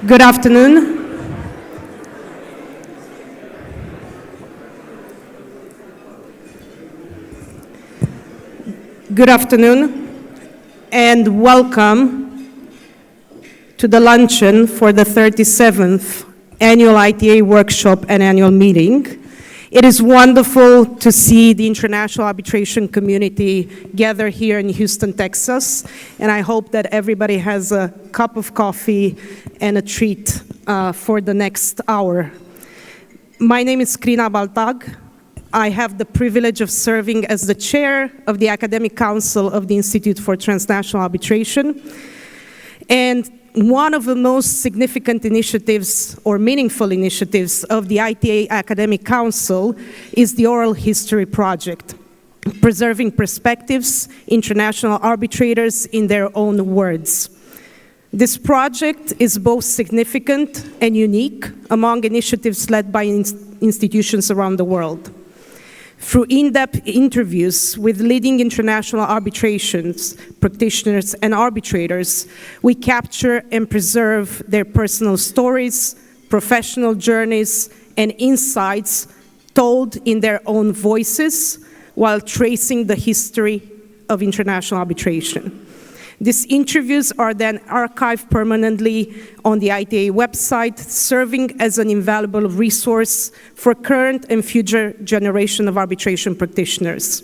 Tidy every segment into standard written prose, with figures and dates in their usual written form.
Good afternoon. Good afternoon, and welcome to the luncheon for the 37th Annual ITA Workshop and Annual Meeting. It is wonderful to see the international arbitration community gather here in Houston, Texas, and I hope that everybody has a cup of coffee and a treat for the next hour. My name is Krina Baltag. I have the privilege of serving as the chair of the Academic Council of the Institute for Transnational Arbitration. And one of the most significant initiatives or meaningful initiatives of the ITA Academic Council is the Oral History Project, preserving perspectives, international arbitrators in their own words. This project is both significant and unique among initiatives led by institutions around the world. Through in-depth interviews with leading international arbitrations practitioners and arbitrators, we capture and preserve their personal stories, professional journeys, and insights told in their own voices while tracing the history of international arbitration. These interviews are then archived permanently on the ITA website, serving as an invaluable resource for current and future generation of arbitration practitioners.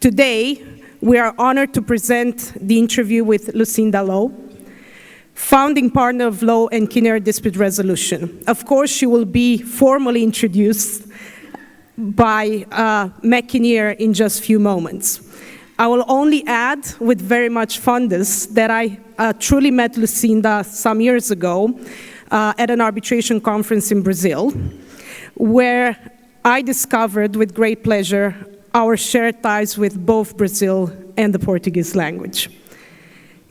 Today, we are honored to present the interview with Lucinda A, founding partner of Law and Kinnear Dispute Resolution. Of course, she will be formally introduced by Meg Kinnear in just a few moments. I will only add, with very much fondness, that I truly met Lucinda some years ago at an arbitration conference in Brazil, where I discovered with great pleasure our shared ties with both Brazil and the Portuguese language.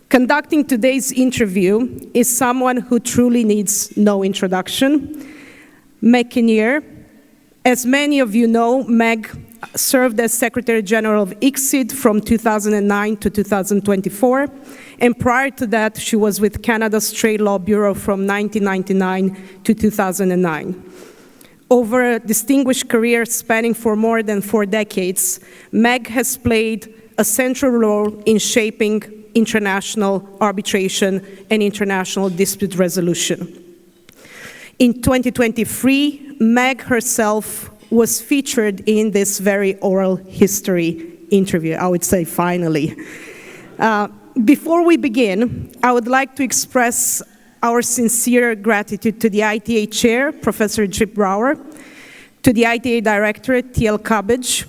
Conducting today's interview is someone who truly needs no introduction, Meg Kinnear. As many of you know, Meg served as Secretary General of ICSID from 2009 to 2024, and prior to that, she was with Canada's Trade Law Bureau from 1999 to 2009. Over a distinguished career spanning for more than 4 decades, Meg has played a central role in shaping international arbitration and international dispute resolution. In 2023, Meg herself was featured in this very oral history interview, I would say finally. Before we begin, I would like to express our sincere gratitude to the ITA Chair, Professor Chip Brower, to the ITA Director, TL Cabbage,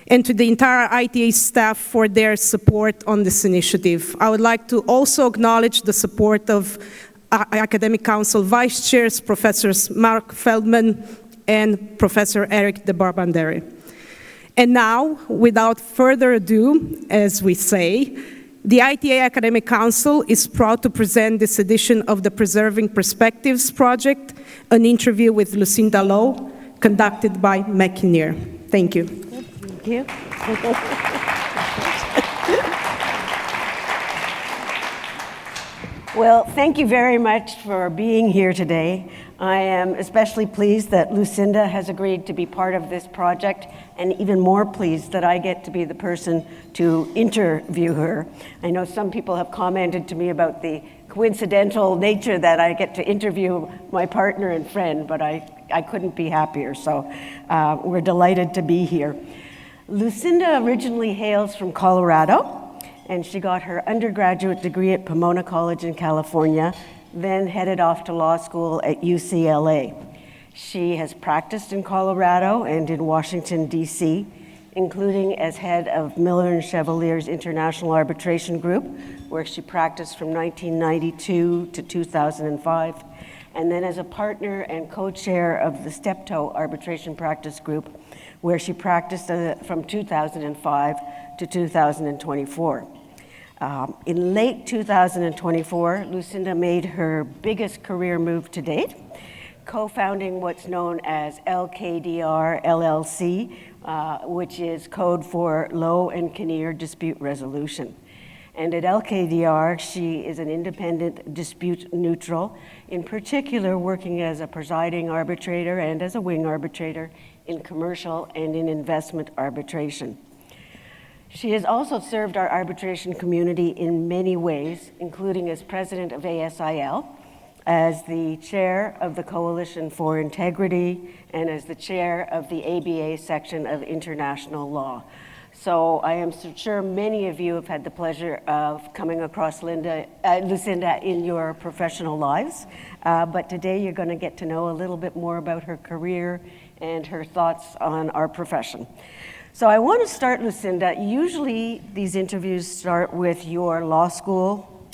and to the entire ITA staff for their support on this initiative. I would like to also acknowledge the support of Academic Council Vice Chairs, Professors Mark Feldman and Professor Eric de Barbandere. And now, without further ado, as we say, the ITA Academic Council is proud to present this edition of the Preserving Perspectives Project, an interview with Lucinda A, conducted by Meg Kinnear. Thank you. Thank you. Well, thank you very much for being here today. I am especially pleased that Lucinda has agreed to be part of this project, and even more pleased that I get to be the person to interview her. I know some people have commented to me about the coincidental nature that I get to interview my partner and friend, but I couldn't be happier, so we're delighted to be here. Lucinda originally hails from Colorado, and she got her undergraduate degree at Pomona College in California, then headed off to law school at UCLA. She has practiced in Colorado and in Washington, D.C., including as head of Miller & Chevalier's International Arbitration Group, where she practiced from 1992 to 2005, and then as a partner and co-chair of the Steptoe Arbitration Practice Group, where she practiced from 2005 to 2024. In late 2024, Lucinda made her biggest career move to date, co-founding what's known as LKDR LLC, which is code for Low and Kinnear Dispute Resolution. And at LKDR, she is an independent dispute neutral, in particular working as a presiding arbitrator and as a wing arbitrator in commercial and in investment arbitration. She has also served our arbitration community in many ways, including as president of ASIL, as the chair of the Coalition for Integrity, and as the chair of the ABA section of International Law. So I am sure many of you have had the pleasure of coming across Lucinda in your professional lives, but today you're going to get to know a little bit more about her career and her thoughts on our profession. So I want to start, Lucinda. Usually these interviews start with your law school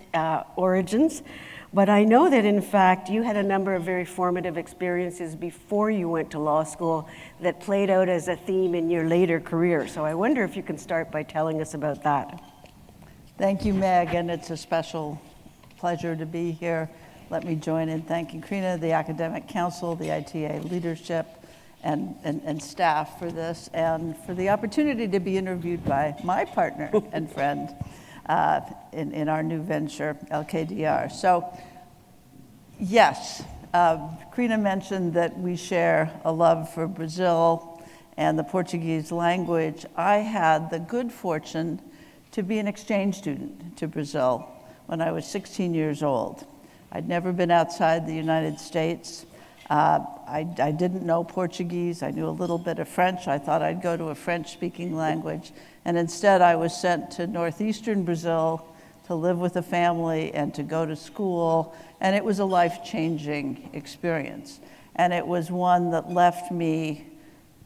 origins, but I know that in fact you had a number of very formative experiences before you went to law school that played out as a theme in your later career. So I wonder if you can start by telling us about that. Thank you, Meg, and it's a special pleasure to be here. Let me join in thanking Kinnear, the Academic Council, the ITA leadership, and staff for this, and for the opportunity to be interviewed by my partner and friend in our new venture, LKDR. So, yes, Karina mentioned that we share a love for Brazil and the Portuguese language. I had the good fortune to be an exchange student to Brazil when I was 16 years old. I'd never been outside the United States. I didn't know Portuguese. I knew a little bit of French. I thought I'd go to a French-speaking language. And instead, I was sent to northeastern Brazil to live with a family and to go to school. And it was a life-changing experience. And it was one that left me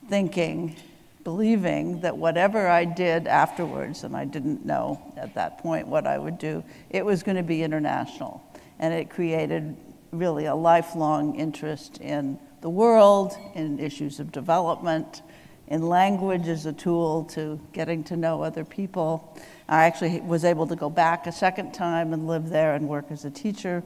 thinking, believing that whatever I did afterwards, and I didn't know at that point what I would do, it was going to be international. And it created really a lifelong interest in the world, in issues of development, in language as a tool to getting to know other people. I actually was able to go back a second time and live there and work as a teacher.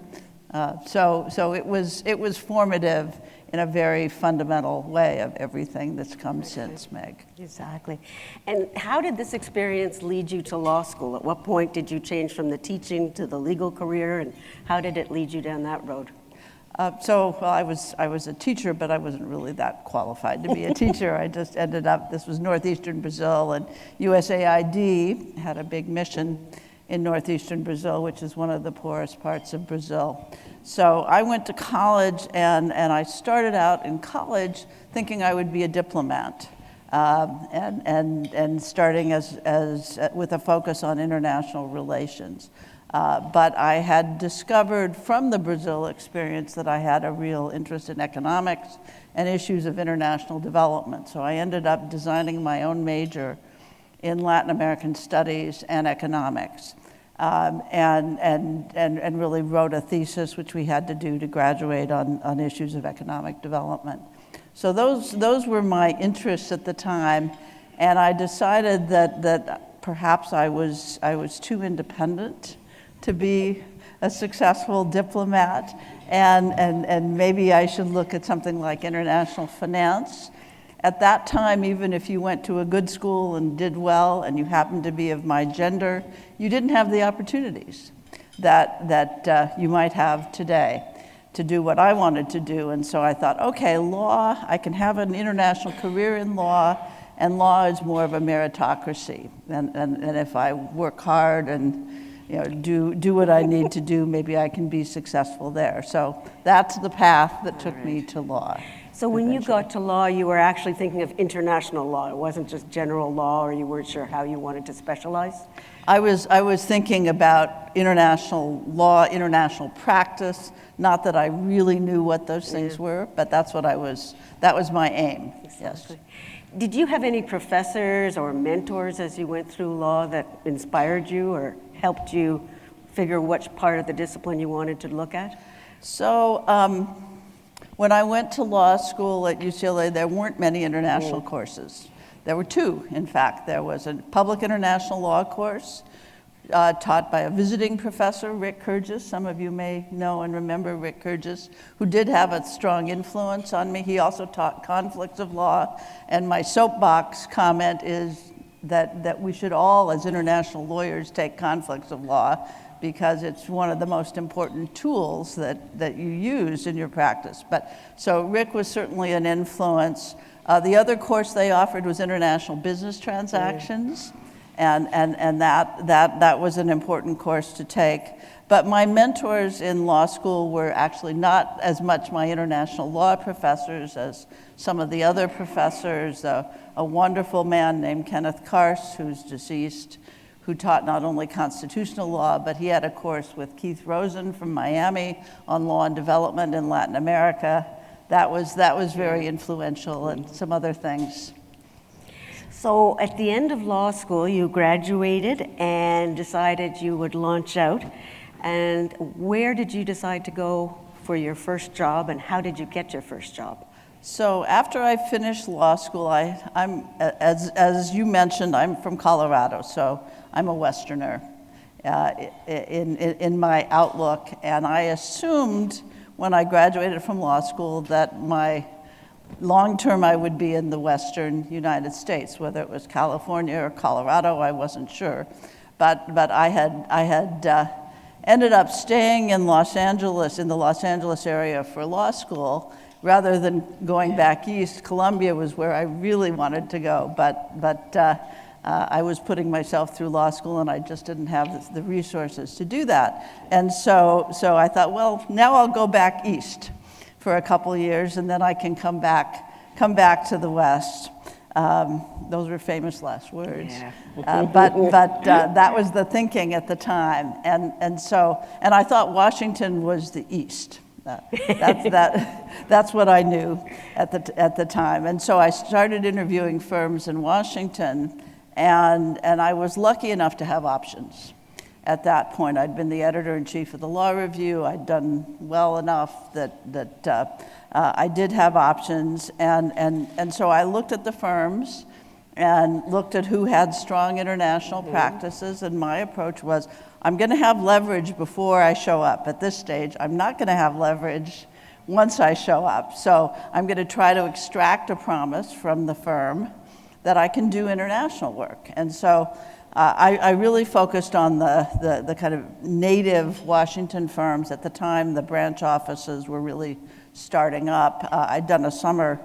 So it was formative in a very fundamental way of everything that's come since, Meg. Exactly. And how did this experience lead you to law school? At what point did you change from the teaching to the legal career, and how did it lead you down that road? Well, I was a teacher, but I wasn't really that qualified to be a teacher. I just ended up, this was northeastern Brazil, and USAID had a big mission in northeastern Brazil, which is one of the poorest parts of Brazil. So I went to college, and I started out in college thinking I would be a diplomat, and starting as with a focus on international relations. But I had discovered from the Brazil experience that I had a real interest in economics and issues of international development. So I ended up designing my own major in Latin American studies and economics, and really wrote a thesis which we had to do to graduate on issues of economic development. So those were my interests at the time, and I decided that perhaps I was too independent to be a successful diplomat, and maybe I should look at something like international finance. At that time, even if you went to a good school and did well and you happened to be of my gender, you didn't have the opportunities that you might have today to do what I wanted to do. And so I thought, okay, law, I can have an international career in law, and law is more of a meritocracy. And if I work hard and do what I need to do, maybe I can be successful there. So that's the path that took me to law. So when you got to law, you were actually thinking of international law. It wasn't just general law, or you weren't sure how you wanted to specialize? I was thinking about international law, international practice. Not that I really knew what those things were, but that was my aim. Exactly. Yes. Did you have any professors or mentors as you went through law that inspired you or helped you figure which part of the discipline you wanted to look at? So when I went to law school at UCLA, there weren't many international courses. There were two, in fact. There was a public international law course taught by a visiting professor, Rick Kurgis. Some of you may know and remember Rick Kurgis, who did have a strong influence on me. He also taught conflicts of law. And my soapbox comment is, that we should all, as international lawyers, take conflicts of law, because it's one of the most important tools that you use in your practice. So Rick was certainly an influence. The other course they offered was international business transactions, and that was an important course to take. But my mentors in law school were actually not as much my international law professors as some of the other professors. A wonderful man named Kenneth Karst, who's deceased, who taught not only constitutional law, but he had a course with Keith Rosen from Miami on law and development in Latin America. That was very influential, and some other things. So at the end of law school, you graduated and decided you would launch out. And where did you decide to go for your first job, and how did you get your first job? So after I finished law school, I'm as you mentioned, I'm from Colorado, so I'm a Westerner in my outlook, and I assumed when I graduated from law school that my long term I would be in the Western United States, whether it was California or Colorado, I wasn't sure, but I had ended up staying in Los Angeles, in the Los Angeles area for law school. Rather than going back east, Columbia was where I really wanted to go, but I was putting myself through law school and I just didn't have the resources to do that. And so I thought, well, now I'll go back east for a couple years and then I can come back to the West. Those were famous last words. Yeah. But that was the thinking at the time. And I thought Washington was the East. That's what I knew at the time. And so I started interviewing firms in Washington, and I was lucky enough to have options. At that point, I'd been the editor-in-chief of the Law Review. I'd done well enough that I did have options, and so I looked at the firms and looked at who had strong international practices, and my approach was, I'm going to have leverage before I show up. At this stage, I'm not going to have leverage once I show up. So I'm going to try to extract a promise from the firm that I can do international work. And so I really focused on the kind of native Washington firms. At the time, the branch offices were really starting up. I'd done a summer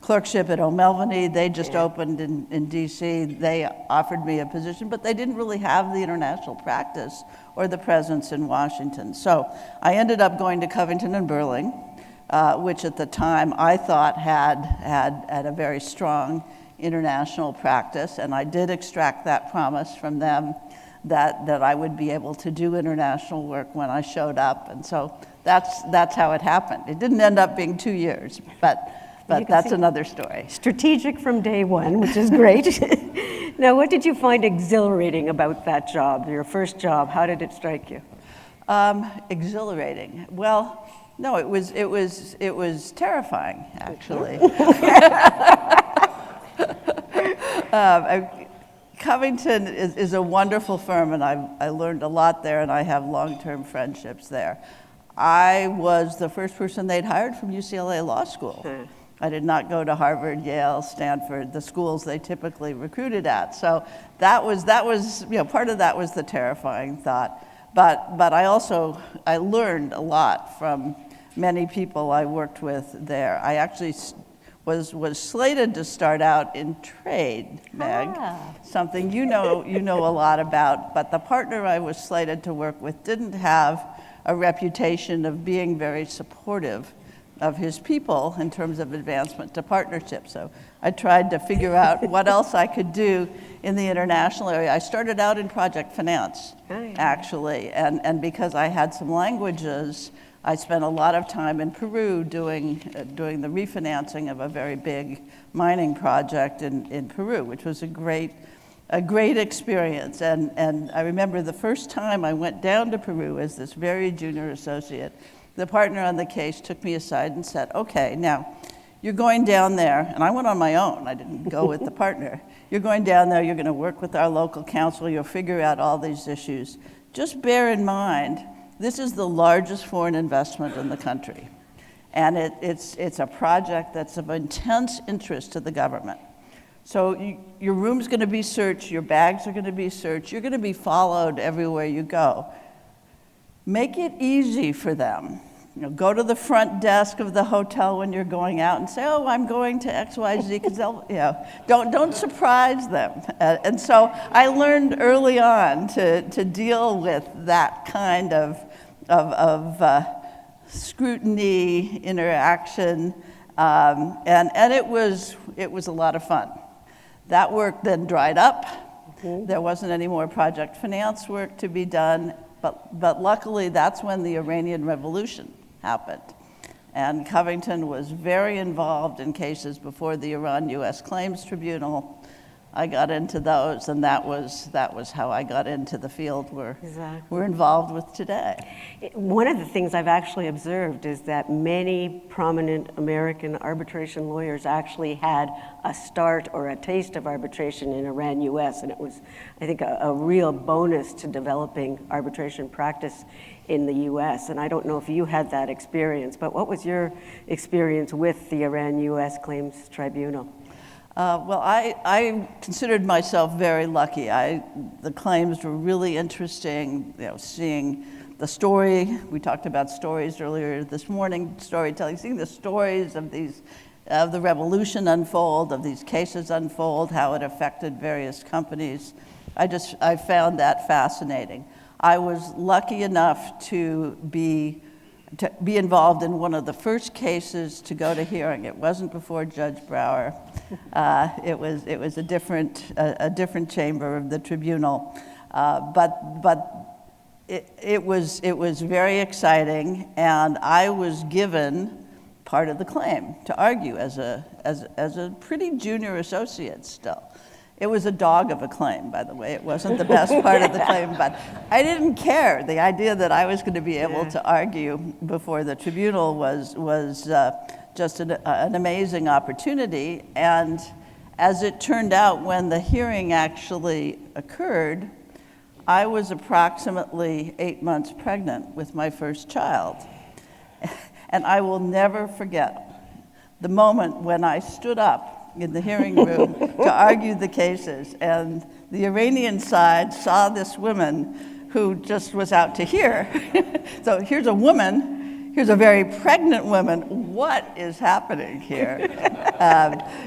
clerkship at O'Melveny. They just opened in DC. They offered me a position, but they didn't really have the international practice or the presence in Washington. So I ended up going to Covington and Burling, which at the time I thought had a very strong international practice, and I did extract that promise from them that I would be able to do international work when I showed up. And so that's how it happened. It didn't end up being 2 years, but that's another story. Strategic from day one, which is great. Now, what did you find exhilarating about that job, your first job? How did it strike you? Exhilarating. Well, no, it was terrifying, actually. Covington is a wonderful firm, and I learned a lot there, and I have long-term friendships there. I was the first person they'd hired from UCLA Law School. I did not go to Harvard, Yale, Stanford, the schools they typically recruited at. So that was part of that was the terrifying thought. But I learned a lot from many people I worked with there. I actually was slated to start out in trade, Meg, something you know a lot about. But the partner I was slated to work with didn't have a reputation of being very supportive of his people in terms of advancement to partnership. So I tried to figure out what else I could do in the international area. I started out in project finance, actually, and because I had some languages, I spent a lot of time in Peru doing the refinancing of a very big mining project in Peru, which was a great experience. And I remember the first time I went down to Peru as this very junior associate, the partner on the case took me aside and said, okay, now you're going down there, and I went on my own, I didn't go with the partner. You're going down there, you're going to work with our local council, you'll figure out all these issues. Just bear in mind, this is the largest foreign investment in the country. And it's a project that's of intense interest to the government. So your room's going to be searched, your bags are going to be searched, you're going to be followed everywhere you go. Make it easy for them. You know, go to the front desk of the hotel when you're going out and say, "Oh, I'm going to XYZ," because they'll, you know, don't surprise them. And so I learned early on to deal with that kind of scrutiny, interaction, and it was a lot of fun. That work then dried up. There wasn't any more project finance work to be done, but luckily that's when the Iranian Revolution happened. And Covington was very involved in cases before the Iran-US Claims Tribunal. I got into those, and that was how I got into the field we're involved with today. One of the things I've actually observed is that many prominent American arbitration lawyers actually had a start or a taste of arbitration in Iran-US, and it was, I think, a real bonus to developing arbitration practice in the US. And I don't know if you had that experience, but what was your experience with the Iran-US Claims Tribunal? Well, I considered myself very lucky. The claims were really interesting, you know, seeing the story. We talked about stories earlier this morning, storytelling, seeing the stories of the revolution unfold, of these cases unfold, how it affected various companies. I found that fascinating. I was lucky enough to be involved in one of the first cases to go to hearing. It wasn't before Judge Brower. It was a different chamber of the tribunal, but it was very exciting, and I was given part of the claim to argue as a pretty junior associate still. It was a dog of a claim, by the way. It wasn't the best part of the claim, but I didn't care. The idea that I was going to be able to argue before the tribunal was just an amazing opportunity. And as it turned out, when the hearing actually occurred, I was approximately 8 months pregnant with my first child. And I will never forget the moment when I stood up in the hearing room to argue the cases, and the Iranian side saw this woman who just was out to hear. So here's a woman, here's a very pregnant woman. What is happening here?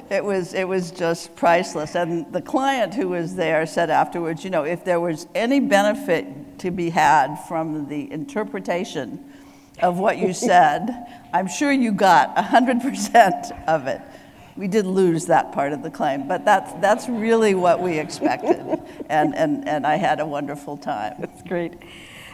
It was just priceless. And the client who was there said afterwards, you know, if there was any benefit to be had from the interpretation of what you said, I'm sure you got 100% of it. We did lose that part of the claim, but that's really what we expected, and I had a wonderful time. That's great.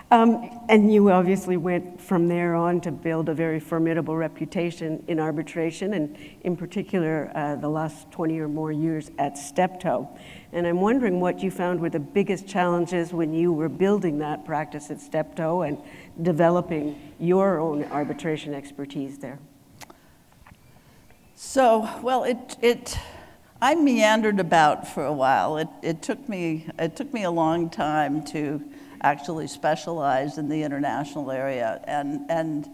And you obviously went from there on to build a very formidable reputation in arbitration, and in particular, the last 20 or more years at Steptoe. And I'm wondering what you found were the biggest challenges when you were building that practice at Steptoe and developing your own arbitration expertise there. So, well, I meandered about for a while. It took me a long time to actually specialize in the international area. And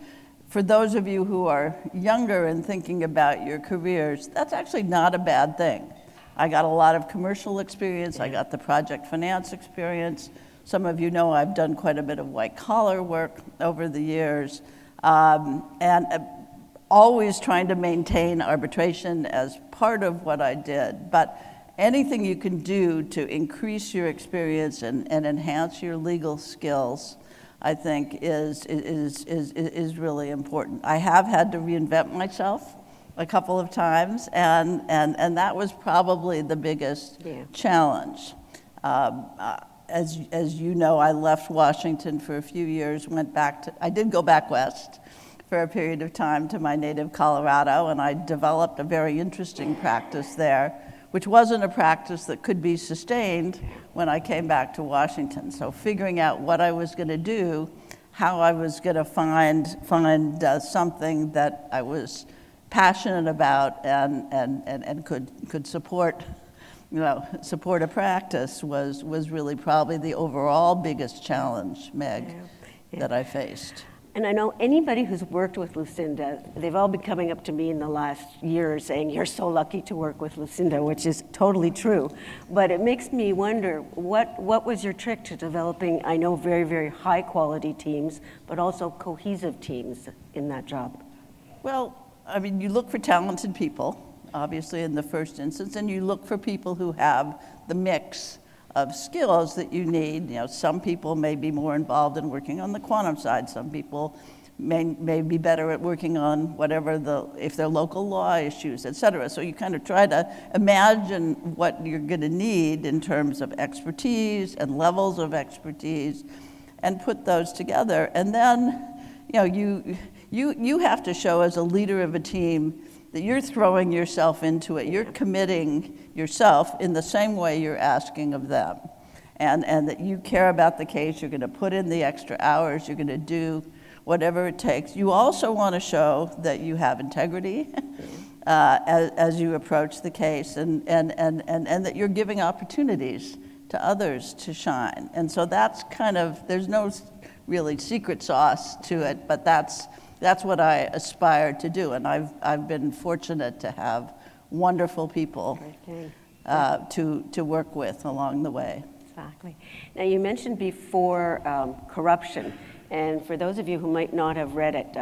for those of you who are younger and thinking about your careers, that's actually not a bad thing. I got a lot of commercial experience. I got the project finance experience. Some of you know I've done quite a bit of white collar work over the years. Always trying to maintain arbitration as part of what I did. But anything you can do to increase your experience and enhance your legal skills, I think is really important. I have had to reinvent myself a couple of times, and that was probably the biggest challenge. As you know, I left Washington for a few years, I did go back west for a period of time to my native Colorado, and I developed a very interesting practice there, which wasn't a practice that could be sustained when I came back to Washington. So figuring out what I was going to do, how I was going to find something that I was passionate about and could support, support a practice was really probably the overall biggest challenge, Meg, that I faced. And I know anybody who's worked with Lucinda, they've all been coming up to me in the last year saying, you're so lucky to work with Lucinda, which is totally true. But it makes me wonder, what was your trick to developing, I know, very, very high quality teams, but also cohesive teams in that job? Well, I mean, you look for talented people, obviously in the first instance, and you look for people who have the mix of skills that you need. You know, some people may be more involved in working on the quantum side. Some people may be better at working on whatever if they're local law issues, et cetera. So you kind of try to imagine what you're going to need in terms of expertise and levels of expertise and put those together. And then, you have to show as a leader of a team that you're throwing yourself into it. You're committing yourself in the same way you're asking of them. And that you care about the case, you're going to put in the extra hours, you're going to do whatever it takes. You also want to show that you have integrity as you approach the case and that you're giving opportunities to others to shine. And so that's kind of, there's no really secret sauce to it, but that's what I aspire to do, and I've been fortunate to have wonderful people to work with along the way. Exactly. Now you mentioned before corruption, and for those of you who might not have read it,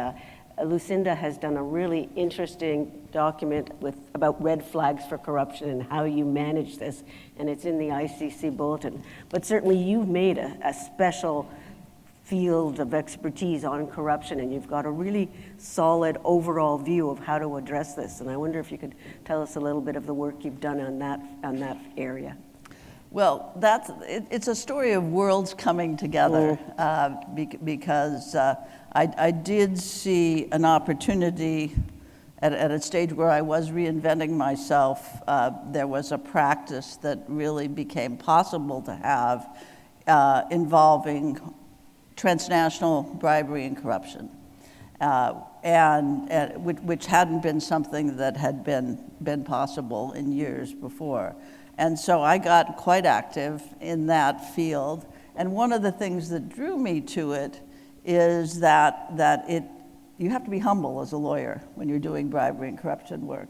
Lucinda has done a really interesting document about red flags for corruption and how you manage this, and it's in the ICC bulletin. But certainly you've made a special field of expertise on corruption, and you've got a really solid overall view of how to address this. And I wonder if you could tell us a little bit of the work you've done on that area. Well, it's a story of worlds coming together because I did see an opportunity at a stage where I was reinventing myself. There was a practice that really became possible to have involving transnational bribery and corruption, which hadn't been something that had been possible in years before. And so I got quite active in that field. And one of the things that drew me to it is that you have to be humble as a lawyer when you're doing bribery and corruption work.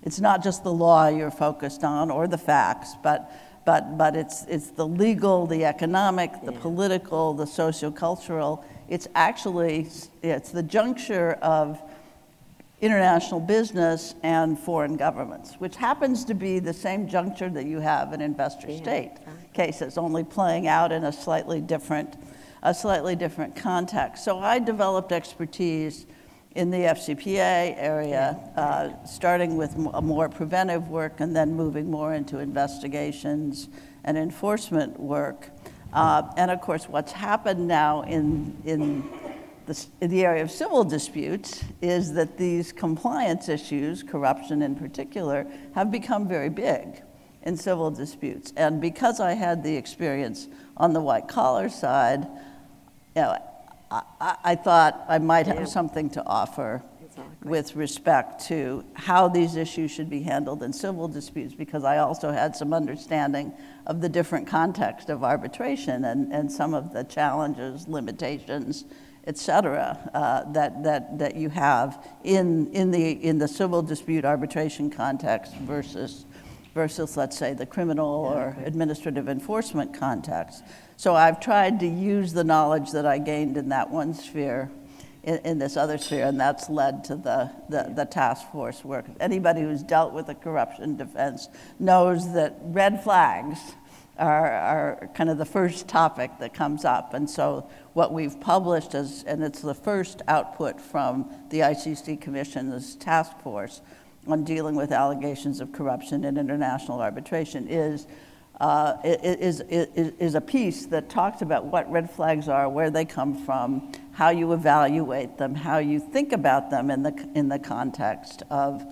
It's not just the law you're focused on or the facts, but it's the legal, the economic, the political, the sociocultural. It's the juncture of international business and foreign governments, which happens to be the same juncture that you have in investor-state cases, only playing out in a slightly different context. So I developed expertise in the FCPA area, starting with a more preventive work and then moving more into investigations and enforcement work. And of course, what's happened now in the area of civil disputes is that these compliance issues, corruption in particular, have become very big in civil disputes. And because I had the experience on the white-collar side, I thought I might have something to offer with respect to how these issues should be handled in civil disputes, because I also had some understanding of the different context of arbitration and some of the challenges, limitations, et cetera, that you have in the civil dispute arbitration context versus, let's say, the criminal or administrative enforcement context. So I've tried to use the knowledge that I gained in that one sphere in this other sphere, and that's led to the task force work. Anybody who's dealt with a corruption defense knows that red flags are kind of the first topic that comes up. And so what we've published and it's the first output from the ICC Commission's task force on dealing with allegations of corruption in international arbitration is a piece that talks about what red flags are, where they come from, how you evaluate them, how you think about them in the context of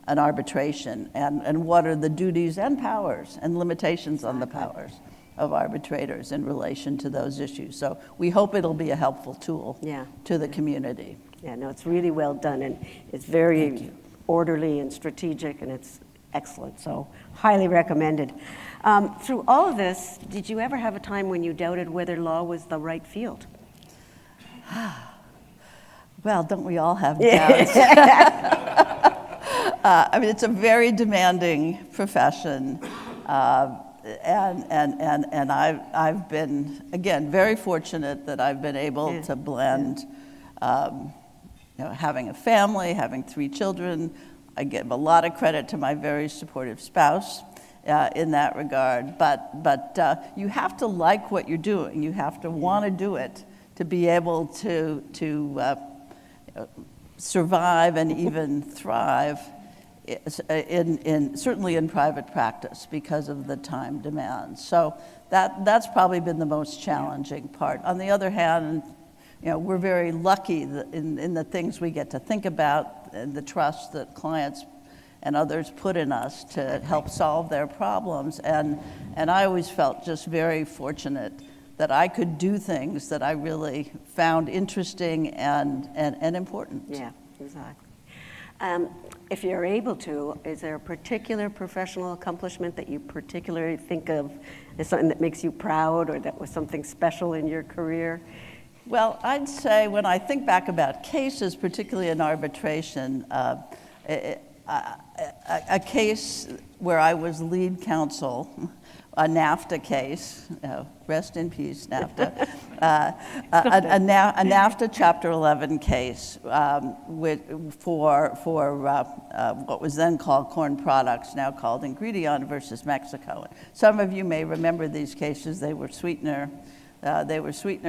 an arbitration, and what are the duties and powers and limitations on the powers of arbitrators in relation to those issues. So we hope it'll be a helpful tool to the community. Yeah, no, it's really well done, and it's very orderly and strategic, and it's excellent, so highly recommended. Through all of this, did you ever have a time when you doubted whether law was the right field? Well, don't we all have doubts? I mean, it's a very demanding profession, and I've been, again, very fortunate that I've been able to blend, having a family, having 3 children. I give a lot of credit to my very supportive spouse in that regard. But you have to like what you're doing. You have to want to do it to be able to survive and even thrive certainly in private practice because of the time demands. So that's probably been the most challenging part. On the other hand, we're very lucky in the things we get to think about and the trust that clients and others put in us to help solve their problems. And I always felt just very fortunate that I could do things that I really found interesting and important. Yeah, exactly. If you're able to, is there a particular professional accomplishment that you particularly think of as something that makes you proud or that was something special in your career? Well, I'd say when I think back about cases, particularly in arbitration, a case where I was lead counsel, a NAFTA case, rest in peace, NAFTA, a NAFTA Chapter 11 case for what was then called corn products, now called Ingredion versus Mexico. Some of you may remember these cases. They were sweetener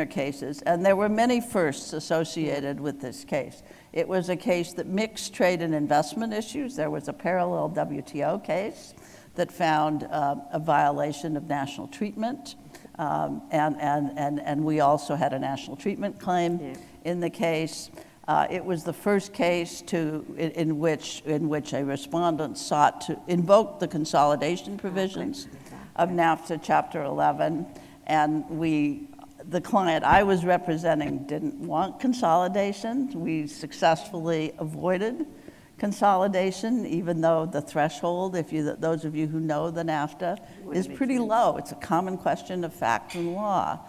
cases, and there were many firsts associated with this case. It was a case that mixed trade and investment issues. There was a parallel WTO case that found a violation of national treatment, and we also had a national treatment claim in the case. It was the first case in which a respondent sought to invoke the consolidation provisions of NAFTA Chapter 11, and the client I was representing didn't want consolidation. We successfully avoided consolidation, even though the threshold, those of you who know the NAFTA, is pretty low. It's a common question of fact and law.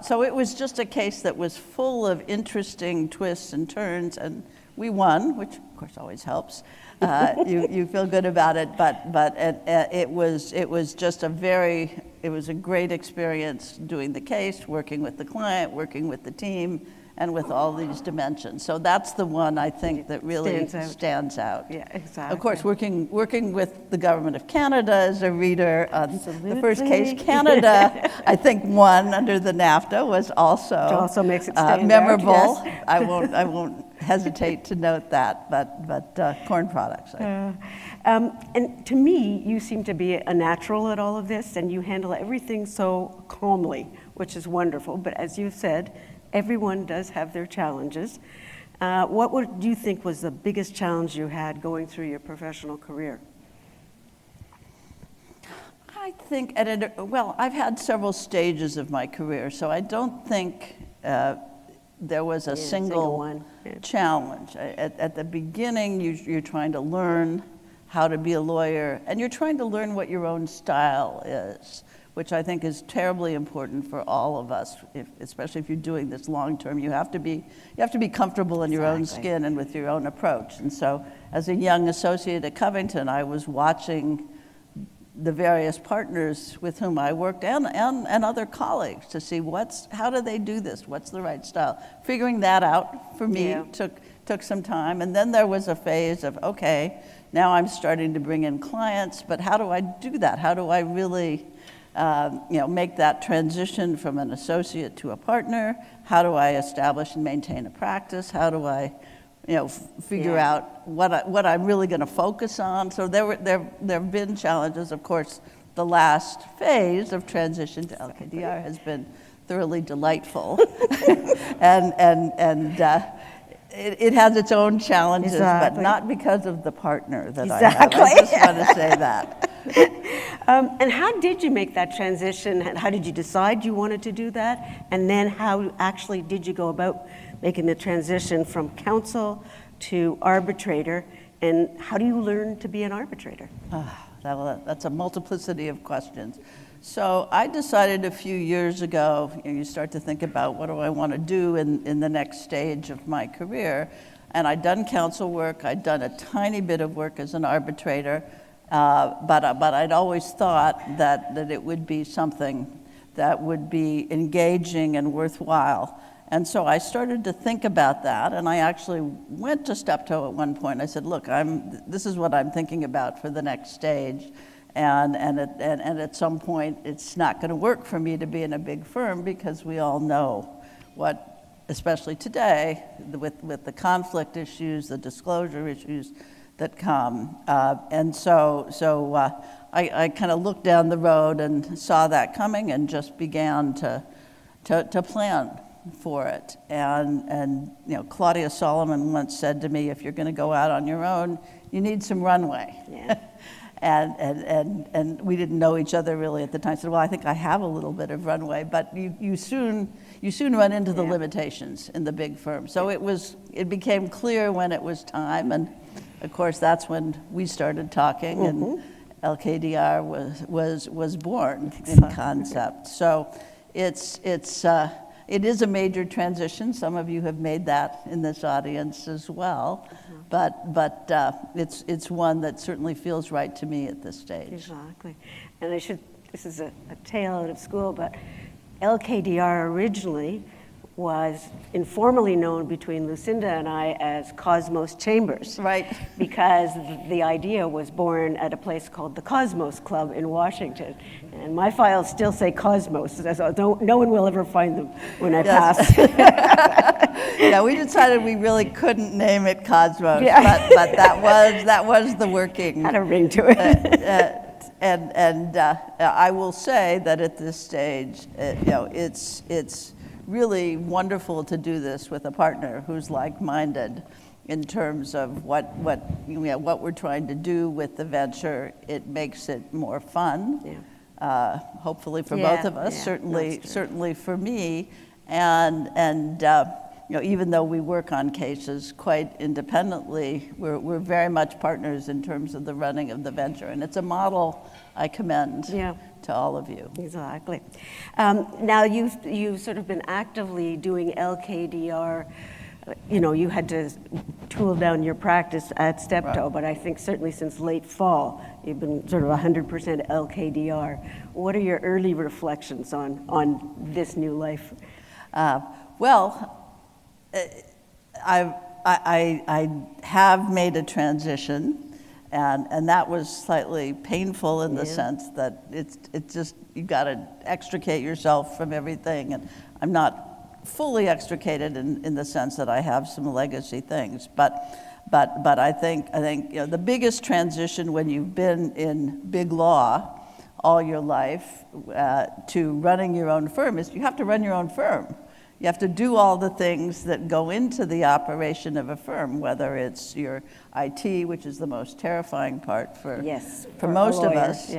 So it was just a case that was full of interesting twists and turns, and we won, which of course always helps. You feel good about it, but it was just a great experience doing the case, working with the client, working with the team, and with all these dimensions. So that's the one I think that really stands out. Yeah, exactly. Of course, working with the government of Canada as a reader, the first case Canada, I think won under the NAFTA, was also makes it stand memorable. out, yes. I won't hesitate to note that, but corn products. And to me, you seem to be a natural at all of this, and you handle everything so calmly, which is wonderful. But as you've said, everyone does have their challenges. What do you think was the biggest challenge you had going through your professional career? I think, I've had several stages of my career, so I don't think there was a single one challenge. At the beginning, you're trying to learn how to be a lawyer, and you're trying to learn what your own style is, which I think is terribly important for all of us, especially if you're doing this long term. You have to be comfortable in your own skin and with your own approach. And so as a young associate at Covington, I was watching the various partners with whom I worked and other colleagues to see how do they do this? What's the right style? Figuring that out for me took some time. And then there was a phase of, okay, now I'm starting to bring in clients, but how do I do that? How do I really make that transition from an associate to a partner? How do I establish and maintain a practice? How do I, figure out what I'm really going to focus on? So there have been challenges. Of course, the last phase of transition to LKDR has been thoroughly delightful, and it has its own challenges, but not because of the partner that I have. I just want to say that. And how did you make that transition? How did you decide you wanted to do that? And then how actually did you go about making the transition from counsel to arbitrator? And how do you learn to be an arbitrator? That's a multiplicity of questions. So I decided a few years ago, you start to think about what do I want to do in the next stage of my career. And I'd done counsel work, I'd done a tiny bit of work as an arbitrator, but I'd always thought that it would be something that would be engaging and worthwhile. And so I started to think about that, and I actually went to Steptoe at one point. I said, look, this is what I'm thinking about for the next stage. And at some point, it's not going to work for me to be in a big firm because we all know what, especially today, with the conflict issues, the disclosure issues that come. And so I kind of looked down the road and saw that coming and just began to plan for it. And Claudia Solomon once said to me, if you're going to go out on your own, you need some runway. Yeah. And we didn't know each other really at the time. I said, well, I think I have a little bit of runway, but you soon run into the limitations in the big firm. So it became clear when it was time, and of course that's when we started talking, and LKDR was born in concept. So it is a major transition. Some of you have made that in this audience as well, but it's one that certainly feels right to me at this stage. Exactly. And this is a tale out of school, but LKDR originally was informally known between Lucinda and I as Cosmos Chambers. Right. Because the idea was born at a place called the Cosmos Club in Washington. And my files still say Cosmos, so no one will ever find them when I pass. Yeah, we decided we really couldn't name it Cosmos, Yeah. but that was the working. Had a ring to it. And I will say that at this stage, it's really wonderful to do this with a partner who's like-minded in terms of what we're trying to do with the venture. It makes it more fun, hopefully for both of us, certainly for me, and even though we work on cases quite independently, we're very much partners in terms of the running of the venture, and it's a model I commend to all of you. Exactly. Now you've sort of been actively doing LKDR. You had to tool down your practice at Steptoe, but I think certainly since late fall, you've been sort of 100% LKDR. What are your early reflections on this new life? Well, I have made a transition, and that was slightly painful in the sense that it's just, you got to extricate yourself from everything, and I'm not fully extricated in the sense that I have some legacy things, but I think the biggest transition when you've been in big law all your life to running your own firm is you have to run your own firm. You have to do all the things that go into the operation of a firm, whether it's your IT, which is the most terrifying part for most of us,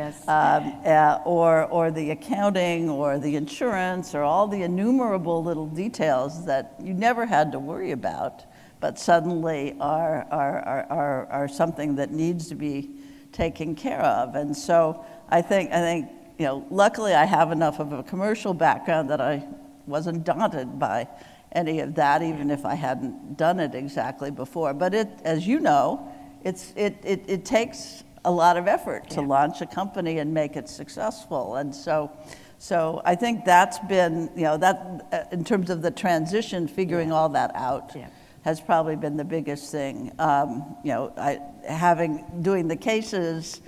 or the accounting, or the insurance, or all the innumerable little details that you never had to worry about, but suddenly are something that needs to be taken care of. And so I think luckily I have enough of a commercial background that I wasn't daunted by any of that, even if I hadn't done it exactly before. But as you know, it takes a lot of effort to launch a company and make it successful. And so I think that's been, that in terms of the transition, figuring all that out has probably been the biggest thing. Doing the cases,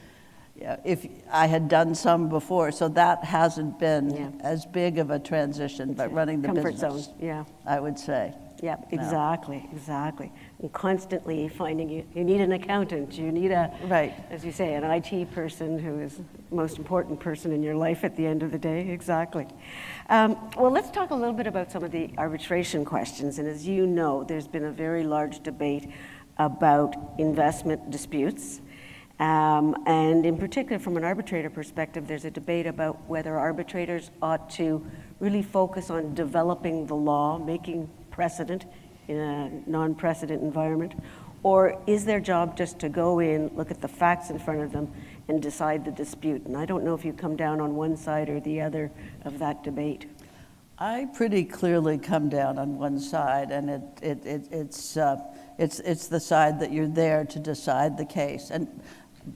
if I had done some before, so that hasn't been as big of a transition, but running the comfort business, zone, I would say. Yeah, exactly. And constantly finding you need an accountant, you need as you say, an IT person who is the most important person in your life at the end of the day. Exactly. Well, let's talk a little bit about some of the arbitration questions. And as you know, there's been a very large debate about investment disputes. And in particular, from an arbitrator perspective, there's a debate about whether arbitrators ought to really focus on developing the law, making precedent in a non-precedent environment, or is their job just to go in, look at the facts in front of them, and decide the dispute. And I don't know if you come down on one side or the other of that debate. I pretty clearly come down on one side, and it's the side that you're there to decide the case. And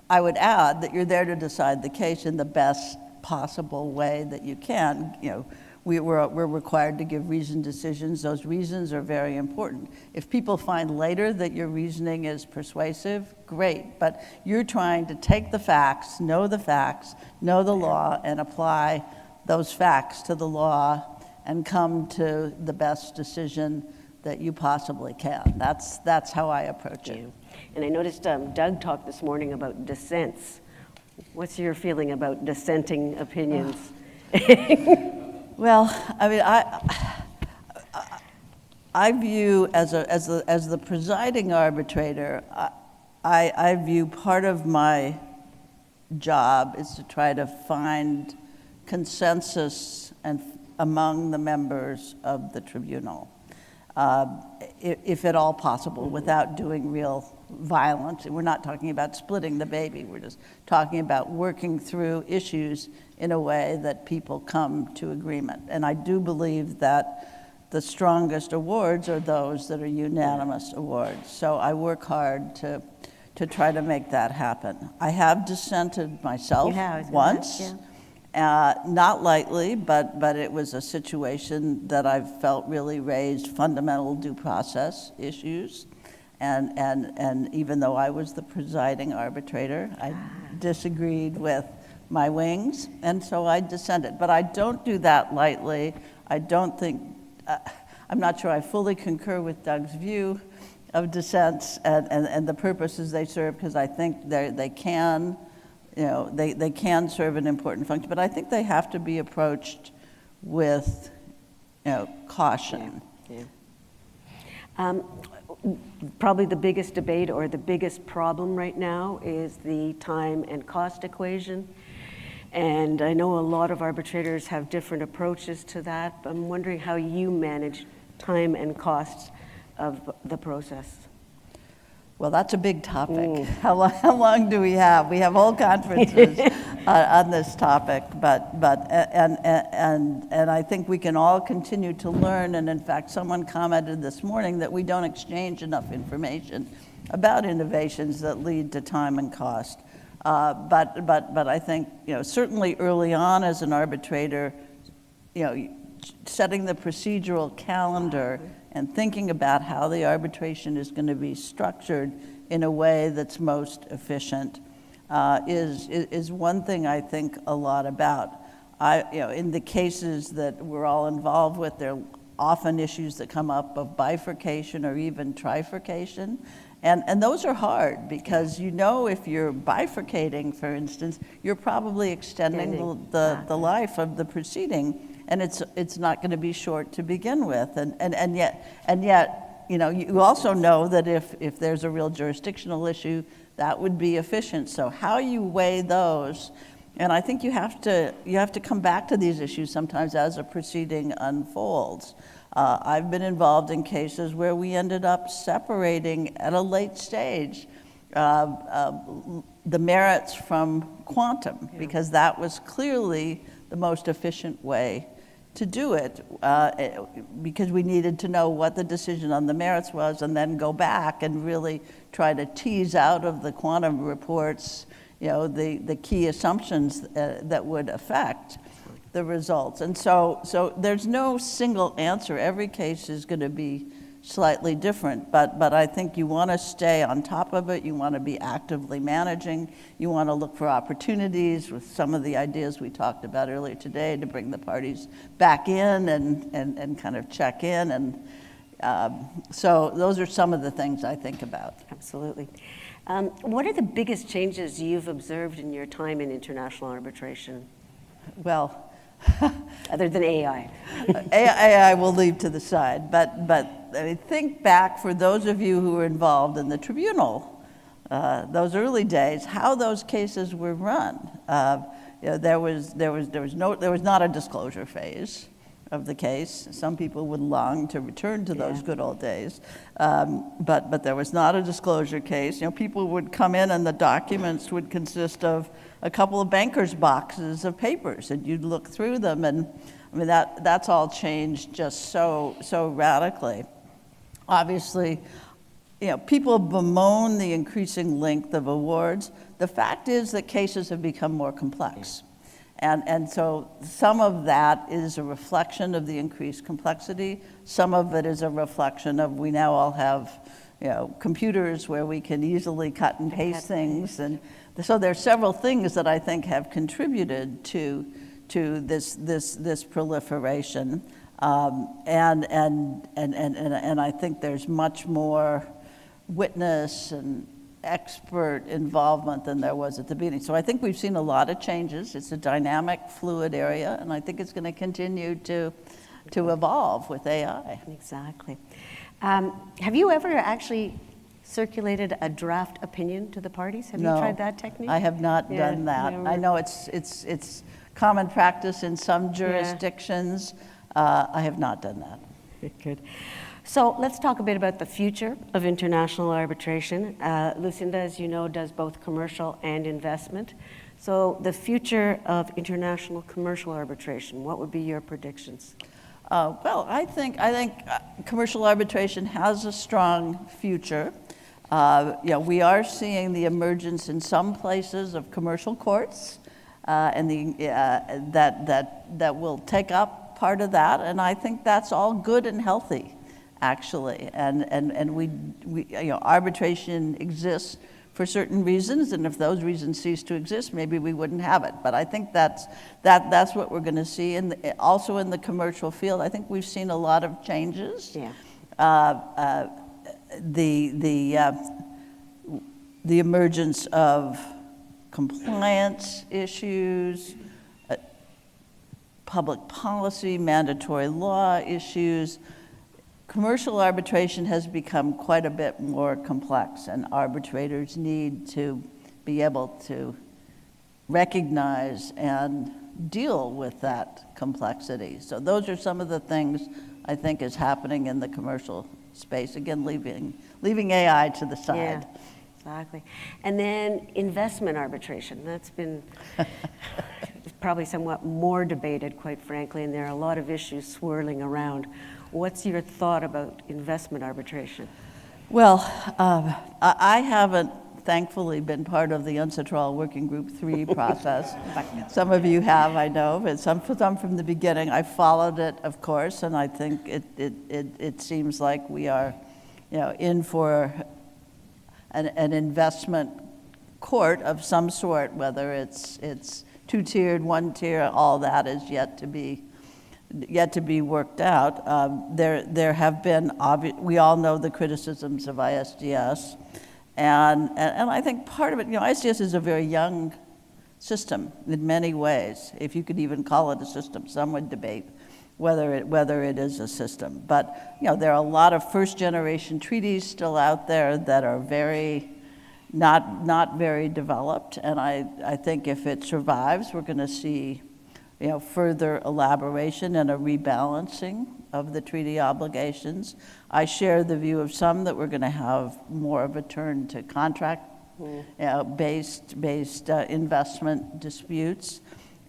I would add that you're there to decide the case in the best possible way that you can. You know, we're required to give reasoned decisions. Those reasons are very important. If people find later that your reasoning is persuasive, great. But you're trying to take the facts, know the law, and apply those facts to the law and come to the best decision that you possibly can. That's how I approach it. And I noticed Doug talked this morning about dissents. What's your feeling about dissenting opinions? Well, I mean, I view as the presiding arbitrator, I view part of my job is to try to find consensus among the members of the tribunal, if at all possible, without doing real violence. We're not talking about splitting the baby. We're just talking about working through issues in a way that people come to agreement. And I do believe that the strongest awards are those that are unanimous awards. So I work hard to try to make that happen. I have dissented myself once. Yeah. Not lightly, but it was a situation that I felt really raised fundamental due process issues. And even though I was the presiding arbitrator, I disagreed with my wings, and so I dissented. But I don't do that lightly. I don't think, I'm not sure I fully concur with Doug's view of dissents and the purposes they serve, because I think they can, they can serve an important function, but I think they have to be approached with, caution. Yeah. Probably the biggest debate or the biggest problem right now is the time and cost equation. And I know a lot of arbitrators have different approaches to that. I'm wondering how you manage time and costs of the process. Well, that's a big topic. How long do we have? We have whole conferences on this topic, but I think we can all continue to learn. And in fact, someone commented this morning that we don't exchange enough information about innovations that lead to time and cost. But I think certainly early on as an arbitrator, setting the procedural calendar and thinking about how the arbitration is going to be structured in a way that's most efficient is one thing I think a lot about. In the cases that we're all involved with, there are often issues that come up of bifurcation or even trifurcation. And those are hard because if you're bifurcating, for instance, you're probably extending the life of the proceeding. And it's not going to be short to begin with, and yet you also know that if there's a real jurisdictional issue, that would be efficient. So how you weigh those, and I think you have to come back to these issues sometimes as a proceeding unfolds. I've been involved in cases where we ended up separating at a late stage the merits from quantum, because that was clearly the most efficient way to do it, because we needed to know what the decision on the merits was and then go back and really try to tease out of the quantum reports, the key assumptions that would affect the results. And so there's no single answer. Every case is going to be slightly different, but I think you want to stay on top of it. You want to be actively managing. You want to look for opportunities with some of the ideas we talked about earlier today to bring the parties back in and kind of check in. And so those are some of the things I think about. Absolutely. What are the biggest changes you've observed in your time in international arbitration? Well, other than AI. AI will leave to the side, but I mean, think back for those of you who were involved in the tribunal, those early days, how those cases were run. There was not a disclosure phase. of the case. Some people would long to return to those good old days, but there was not a disclosure case. You know, people would come in and the documents would consist of a couple of banker's boxes of papers, and you'd look through them, and I mean that's all changed just so radically. Obviously, you know, people bemoan the increasing length of awards. The fact is that cases have become more complex. And so some of that is a reflection of the increased complexity. Some of it is a reflection of we now all have, you know, computers where we can easily cut and paste things. And so there are several things that I think have contributed to this proliferation. And I think there's much more witness and expert involvement than there was at the beginning. So I think we've seen a lot of changes. It's a dynamic, fluid area, and I think it's going to continue to evolve with AI. Exactly. Have you ever actually circulated a draft opinion to the parties? Have you tried that technique? I have not done that. I know it's common practice in some jurisdictions. I have not done that. Good. So let's talk a bit about the future of international arbitration. Lucinda, as you know, does both commercial and investment. So the future of international commercial arbitration, what would be your predictions? Well, I think commercial arbitration has a strong future. You know, we are seeing the emergence in some places of commercial courts, and that will take up part of that, and I think that's all good and healthy, actually, and we you know, arbitration exists for certain reasons, and if those reasons cease to exist, maybe we wouldn't have it. But I think that's what we're going to see. And also in the commercial field, I think we've seen a lot of changes. Yeah. The emergence of compliance issues, public policy, mandatory law issues. Commercial arbitration has become quite a bit more complex, and arbitrators need to be able to recognize and deal with that complexity. So those are some of the things I think is happening in the commercial space. Again, leaving AI to the side. Yeah, exactly. And then investment arbitration, that's been probably somewhat more debated, quite frankly, and there are a lot of issues swirling around. What's your thought about investment arbitration? Well, I haven't, thankfully, been part of the UNCITRAL Working Group 3 process. Some of you have, I know, but some from the beginning. I followed it, of course, and I think it seems like we are, you know, in for an investment court of some sort, whether it's two-tiered, one-tier, all that is yet to be worked out. There have been, we all know the criticisms of ISDS, and I think part of it, you know, ISDS is a very young system in many ways, if you could even call it a system. Some would debate whether it is a system. But, you know, there are a lot of first-generation treaties still out there that are not very developed, and I think if it survives, we're going to see, you know, further elaboration and a rebalancing of the treaty obligations. I share the view of some that we're going to have more of a turn to contract-based investment disputes,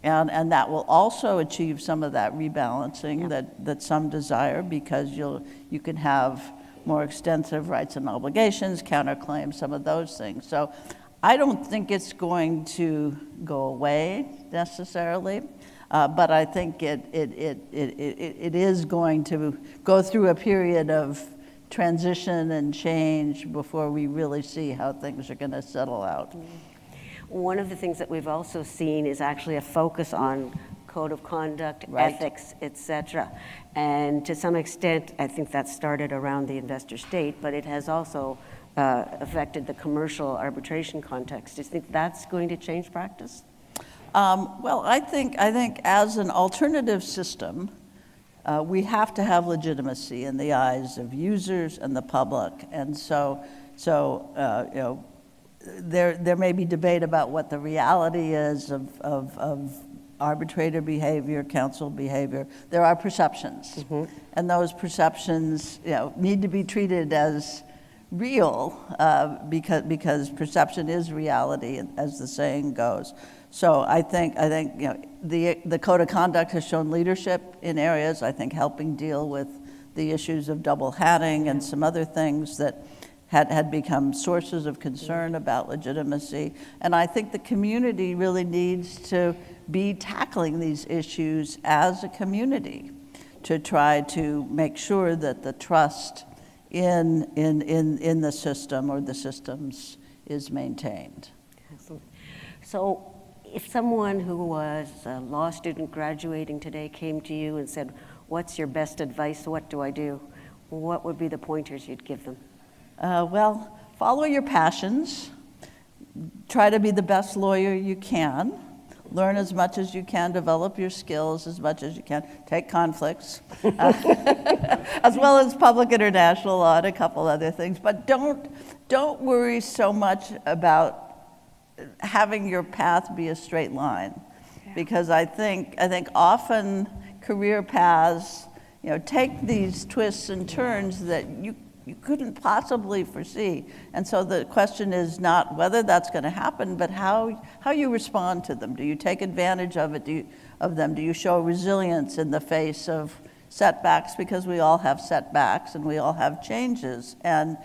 and that will also achieve some of that rebalancing that some desire, because you can have more extensive rights and obligations, counterclaims, some of those things. So I don't think it's going to go away necessarily. But I think it is going to go through a period of transition and change before we really see how things are going to settle out. One of the things that we've also seen is actually a focus on code of conduct, ethics, etc. And to some extent, I think that started around the investor state, but it has also affected the commercial arbitration context. Do you think that's going to change practice? Well, I think as an alternative system, we have to have legitimacy in the eyes of users and the public, and so you know, there may be debate about what the reality is of arbitrator behavior, counsel behavior, there are perceptions. And those perceptions, need to be treated as real because perception is reality, as the saying goes. So I think the code of conduct has shown leadership in areas, I think helping deal with the issues of double hatting and some other things that had become sources of concern about legitimacy. And I think the community really needs to be tackling these issues as a community to try to make sure that the trust in the system or the systems is maintained. Absolutely. So if someone who was a law student graduating today came to you and said, what's your best advice, what do I do? What would be the pointers you'd give them? Well, follow your passions. Try to be the best lawyer you can. Learn as much as you can, develop your skills as much as you can, take conflicts, as well as public international law and a couple other things. But don't worry so much about having your path be a straight line, because I think often career paths, take these twists and turns that you couldn't possibly foresee. And so the question is not whether that's going to happen, but how you respond to them. Do you take advantage of it? Of them? Do you show resilience in the face of setbacks? Because we all have setbacks and we all have changes. And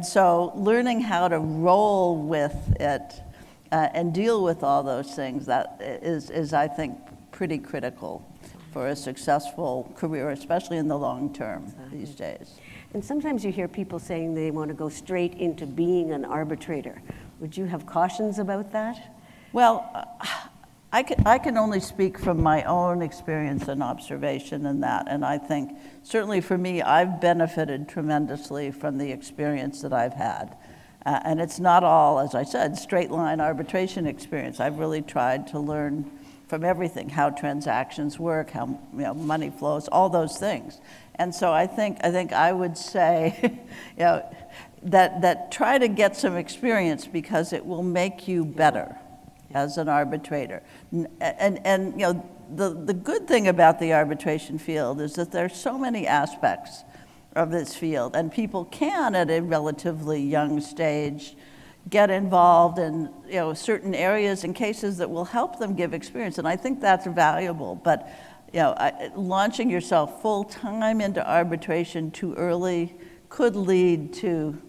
so learning how to roll with it and deal with all those things, that is I think, pretty critical for a successful career, especially in the long term these days. And sometimes you hear people saying they want to go straight into being an arbitrator. Would you have cautions about that? Well, I can only speak from my own experience and observation in that. And I think, certainly for me, I've benefited tremendously from the experience that I've had. And it's not all, as I said, straight line arbitration experience. I've really tried to learn from everything, how transactions work, how money flows, all those things. And so I think I would say, that try to get some experience because it will make you better as an arbitrator. And the good thing about the arbitration field is that there's so many aspects of this field, and people can, at a relatively young stage, get involved in certain areas and cases that will help them give experience, and I think that's valuable. But launching yourself full time into arbitration too early could lead to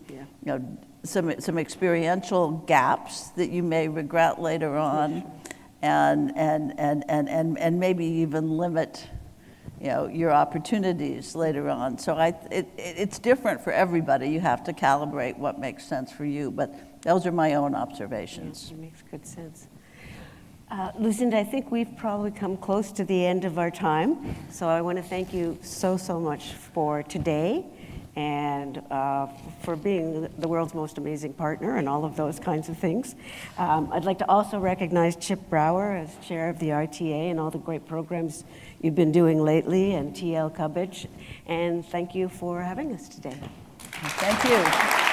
some experiential gaps that you may regret later on, and maybe even limit your opportunities later on. So it's different for everybody. You have to calibrate what makes sense for you, but those are my own observations. Yes, it makes good sense. Lucinda, I think we've probably come close to the end of our time. So I want to thank you so much for today and for being the world's most amazing partner and all of those kinds of things. I'd like to also recognize Chip Brower as chair of the RTA and all the great programs you've been doing lately, and TL Cubbage. And thank you for having us today. Thank you.